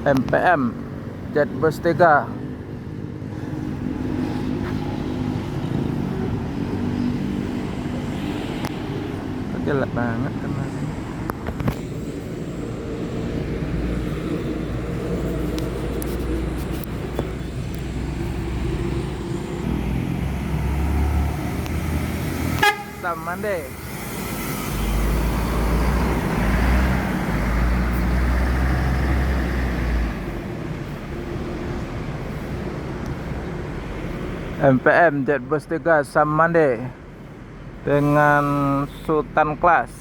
MPM Jetbus 3. Gelap banget kemarin. Samande. MPM Jetbus 3 Samande dengan Sultan Class.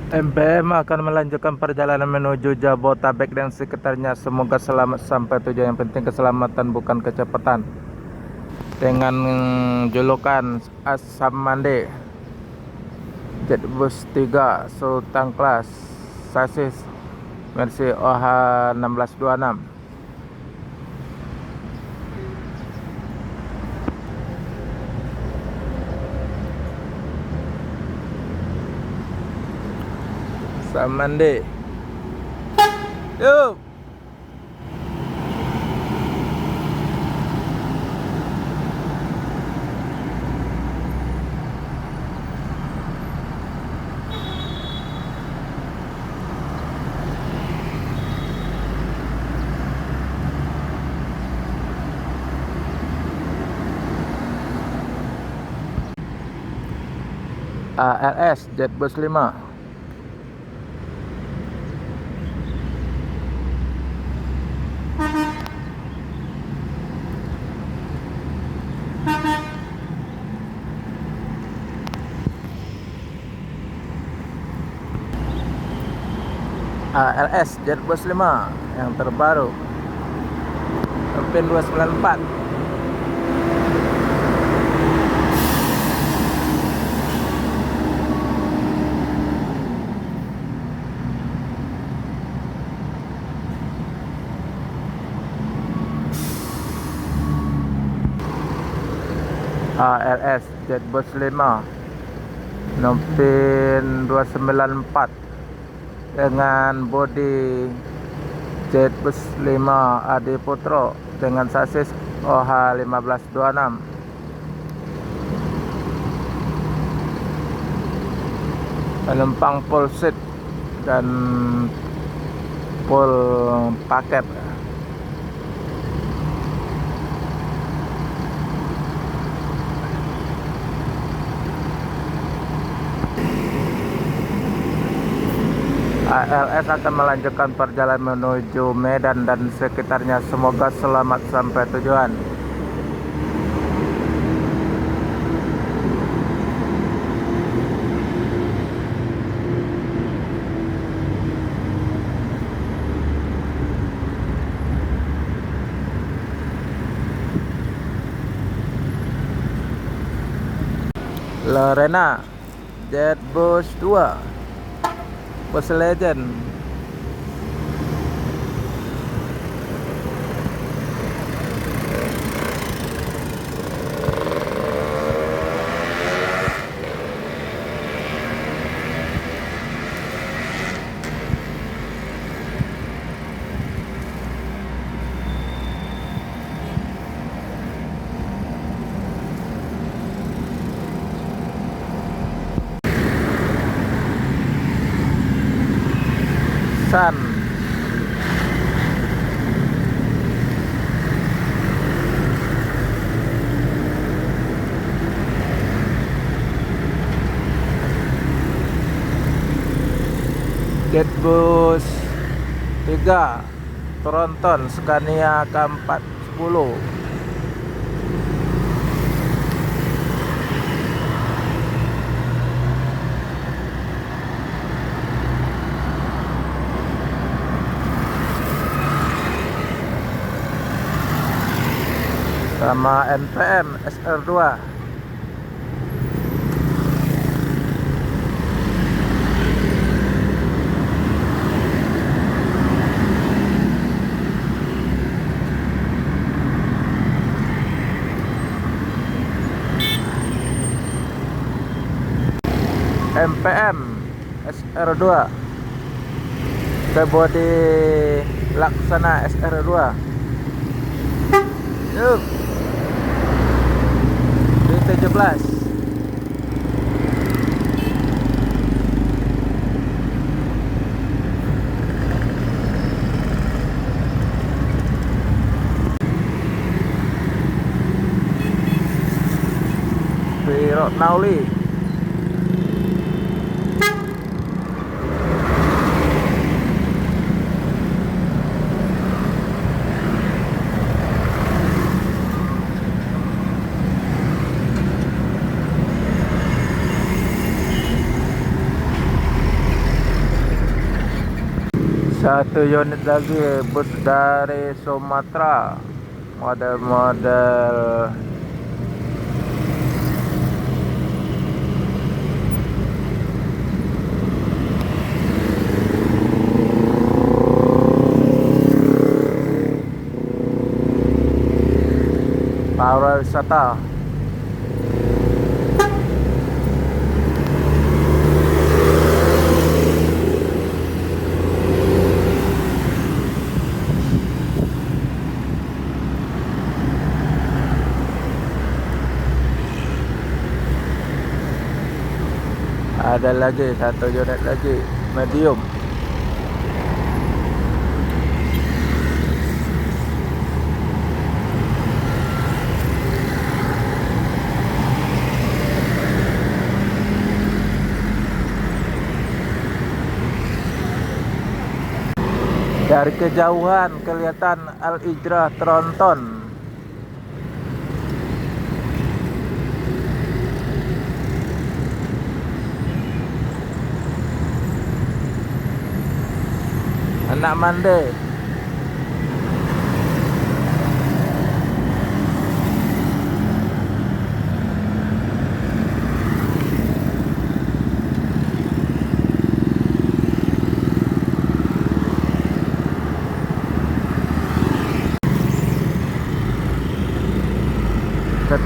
MPM akan melanjutkan perjalanan menuju Jabotabek dan sekitarnya. Semoga selamat sampai tujuan. Yang penting keselamatan bukan kecepatan. Dengan julukan Samande Jetbus 3 Sultan Class, sasis Mercy OH 1626. Samande. Yuk. ALS Jetbus 5. ALS Jetbus 5 yang terbaru Pin 294. ALS Jetbus 5 Pin 294 dengan bodi Jetbus 5 Adi Putro dengan sasis OH 1526. Penumpang full seat dan full paket. ALS akan melanjutkan perjalanan menuju Medan dan sekitarnya. Semoga selamat sampai tujuan. Lorena Jetbus 2 Bus Legend. Sun Jetbus 3 Tronton Scania K410. Sama NPM SR2. MPM SR2 ke bodi Laksana SR2. Yuk. D17. Viro Nauli. Satu unit lagi bus dari Sumatera, model-model pariwisata. Ada lagi satu unit lagi medium. Dari kejauhan kelihatan Al-Ijrah Tronton. Anak Mande.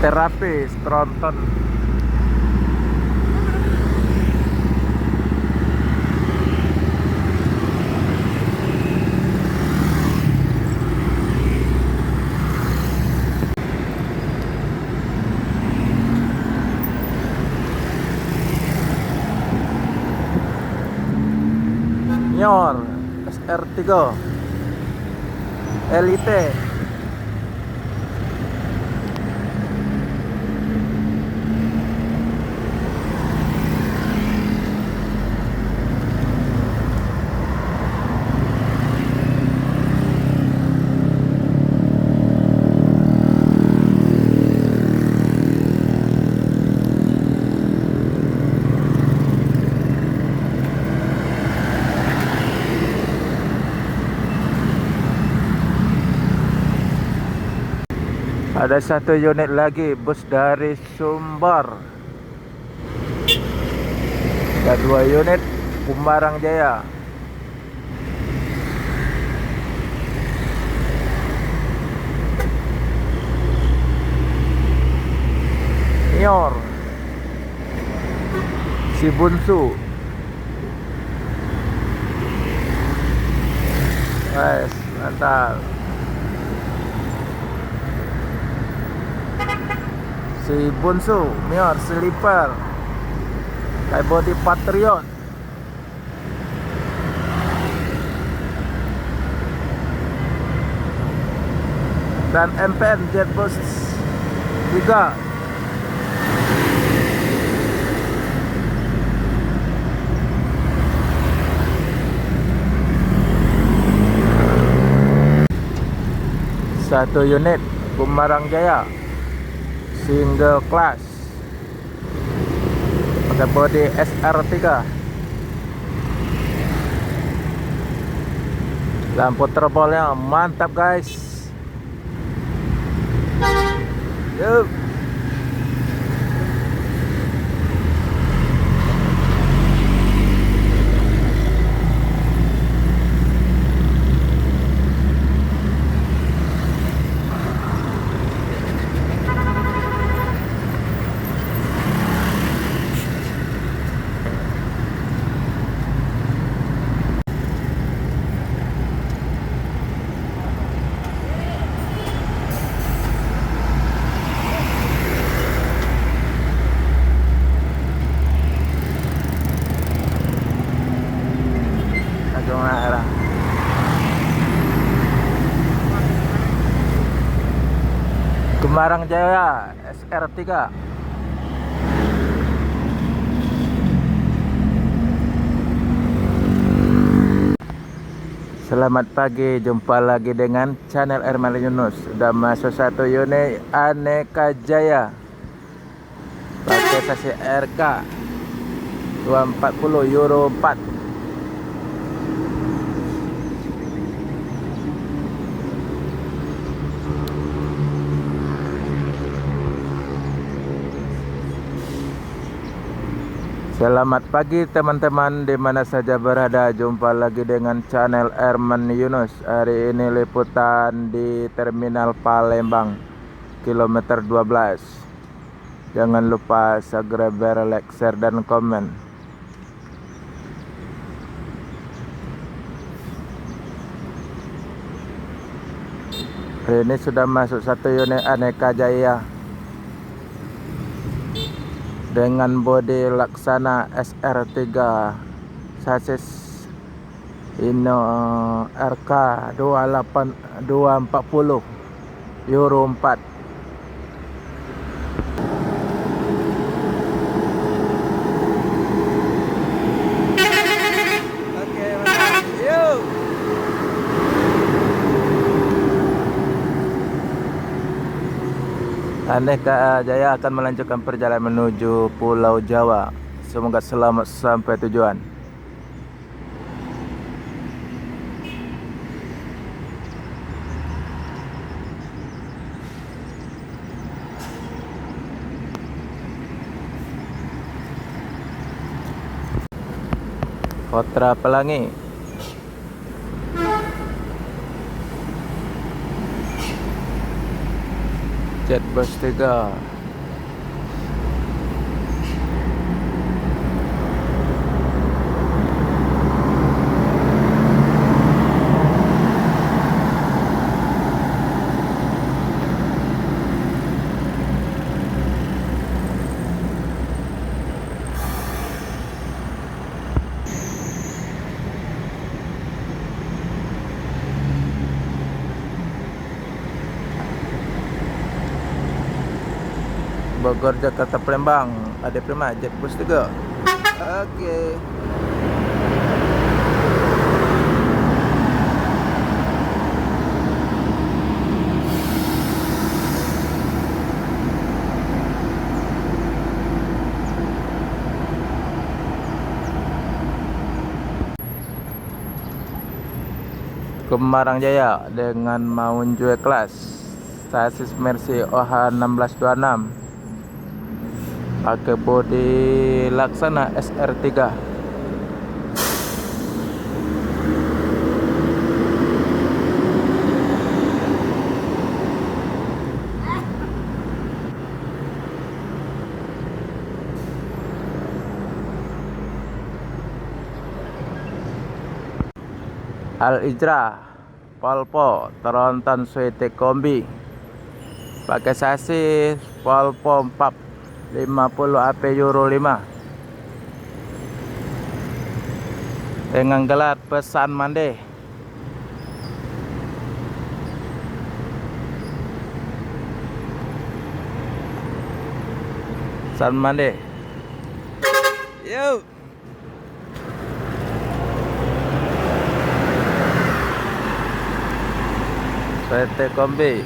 Terapi Tronton. Nyor SR3 Elite. Ada satu unit lagi bus dari Sumbar. Ada 2 unit Kumbarang Jaya. Nyor Shibunsu. Guys, mantap. Shibunsu Nyor Sleeper high body Patriot. Dan MPN Jetbus 3. Satu unit Kumbarang Jaya single class pakai body SR3. Lampu terbolnya mantap guys. Yuk. cuma era. Gemarang Jaya SR3. Selamat pagi, jumpa lagi dengan channel Ermal Yunus. Sudah masuk satu unit Aneka Jaya pakai chassis RK 240 Euro 4. Selamat pagi teman-teman, di mana saja berada. Jumpa lagi dengan channel Erman Yunus. Hari ini liputan di Terminal Palembang kilometer 12. Jangan lupa subscribe, like, share, dan komen. Hari ini sudah masuk satu unit Aneka Jaya dengan bodi Laksana SR3, chassis Inno RK 240 Euro 4. Oke, mantap. Yuk. Aneka Jaya akan melanjutkan perjalanan menuju Pulau Jawa. Semoga selamat sampai tujuan. Kotra Pelangi. Jetbus 3. Bogor, Jakarta, Palembang. Ada Prima Jetbus 3. Oke. Gemarang Jaya dengan Maunjue Class, chassis Mercy OH 1626, pakai bodi Laksana SR3. Al Ijra Polpo Tronton Suite Kombi, pakai chassis Polpo 450 AP Euro 5 dengan gelar pesan mande. Pesan mande. Yuk. Suite Kombi.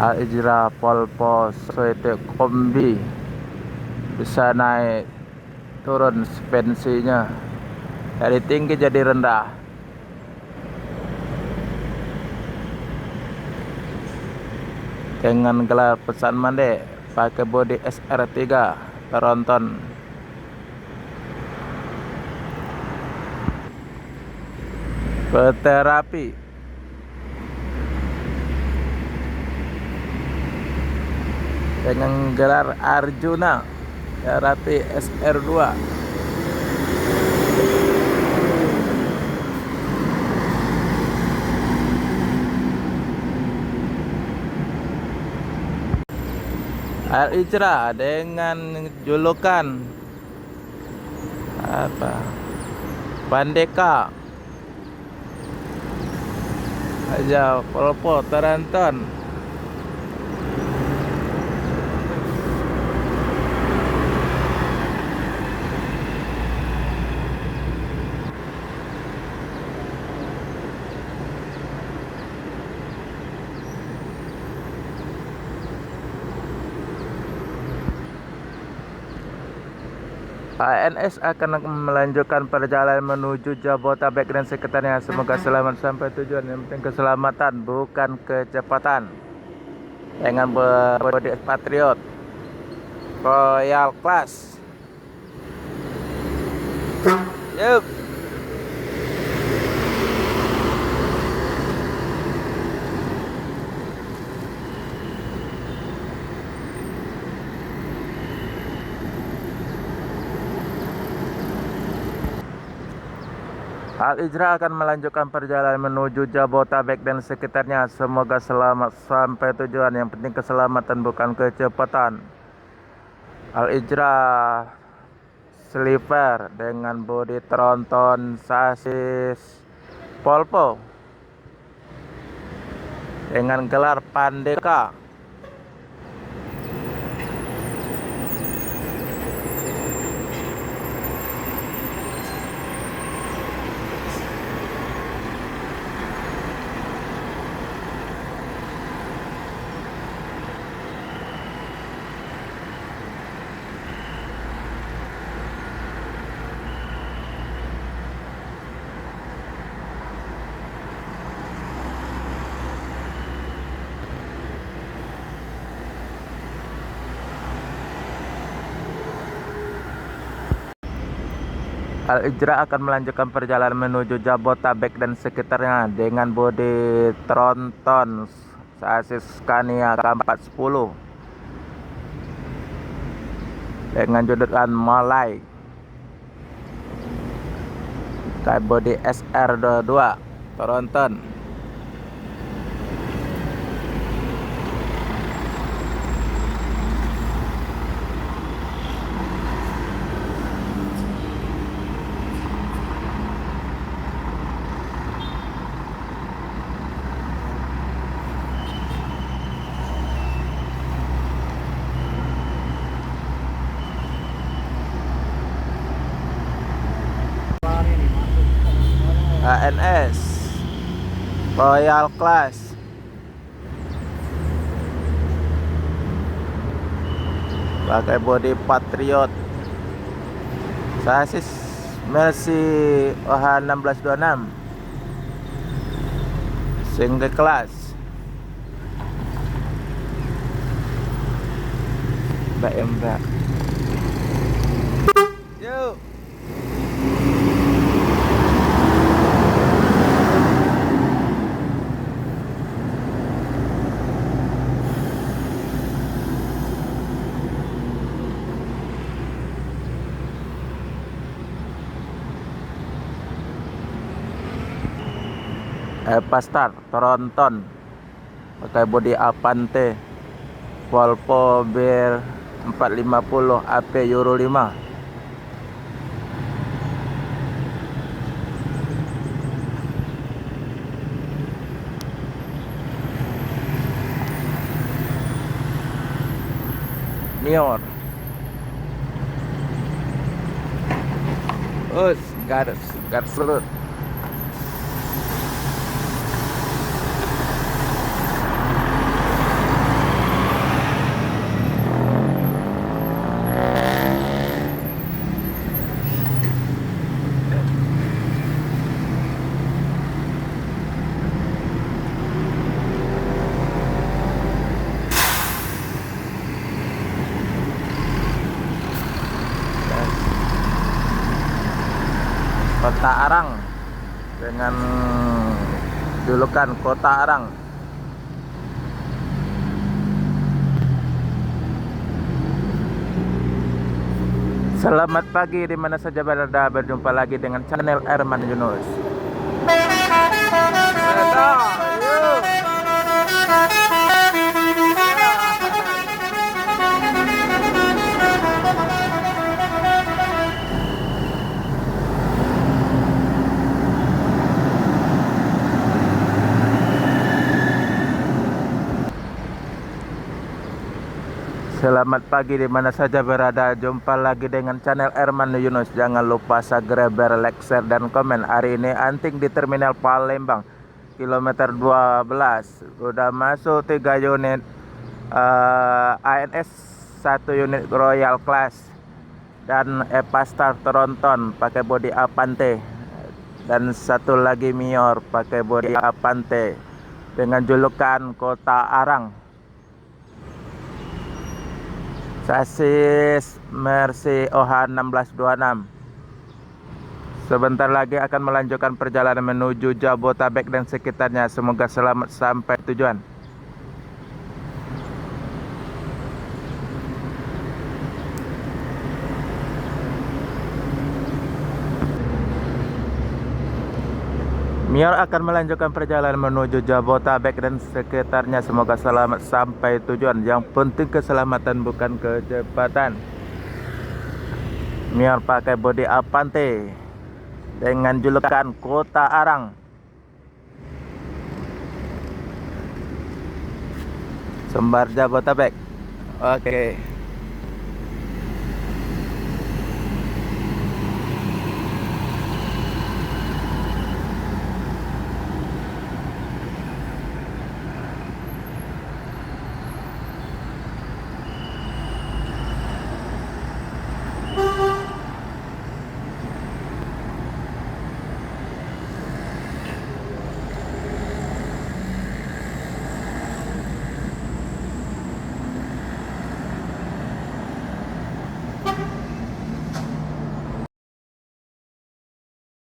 Al Ijra Polpo Suite Kombi, bisa naik turun suspensinya dari tinggi jadi rendah. Dengan gelar pesan mande, pakai bodi SR3 Tronton. Peterapi. Dengan gelar Arjuna Terapi SR2. Al-Ijra dengan julukan apa? Pandeka aja Polpo Taranton. ANS akan melanjutkan perjalanan menuju Jabotabek dan sekitarnya. Semoga selamat sampai tujuan. Yang penting keselamatan, bukan kecepatan. Dengan bodi Patriot Royal Class. Yup. Al-Ijra akan melanjutkan perjalanan menuju Jabotabek dan sekitarnya. Semoga selamat sampai tujuan. Yang penting keselamatan, bukan kecepatan. Al-Ijra Sleeper dengan bodi tronton, sasis Polpo dengan gelar Pandeka. Al-Ijra akan melanjutkan perjalanan menuju Jabotabek dan sekitarnya dengan bodi tronton, sasis Scania K410 dengan julukan Malay, kayak bodi SR22 tronton. ANS Royal Class pakai bodi Patriot, sasis Mercy OH1626 single class. Mbak yuk. Pastar tronton pakai bodi Avante Volvo Bir 450 AP Euro 5. Mior garis surut. Kota Arang dengan julukan Kota Arang. Selamat pagi di mana saja berada, berjumpa lagi dengan channel Erman Yunus. Selamat pagi di mana saja berada. Jumpa lagi dengan channel Erman Yunus. Jangan lupa subscribe, like, share, dan komen. Hari ini anting di Terminal Palembang, kilometer 12. Udah masuk 3 unit ANS, 1 unit Royal Class, dan Epastar Tronton pakai bodi Avante, dan satu lagi Mior pakai bodi Avante dengan julukan Kota Arang. Sasis Mercy OH 1626. Sebentar lagi akan melanjutkan perjalanan menuju Jabotabek dan sekitarnya. Semoga selamat sampai tujuan. Mior akan melanjutkan perjalanan menuju Jabotabek dan sekitarnya. Semoga selamat sampai tujuan. Yang penting keselamatan, bukan kecepatan. Mior pakai bodi Avante dengan julukan Kota Arang. Sumbar Jabotabek. Oke.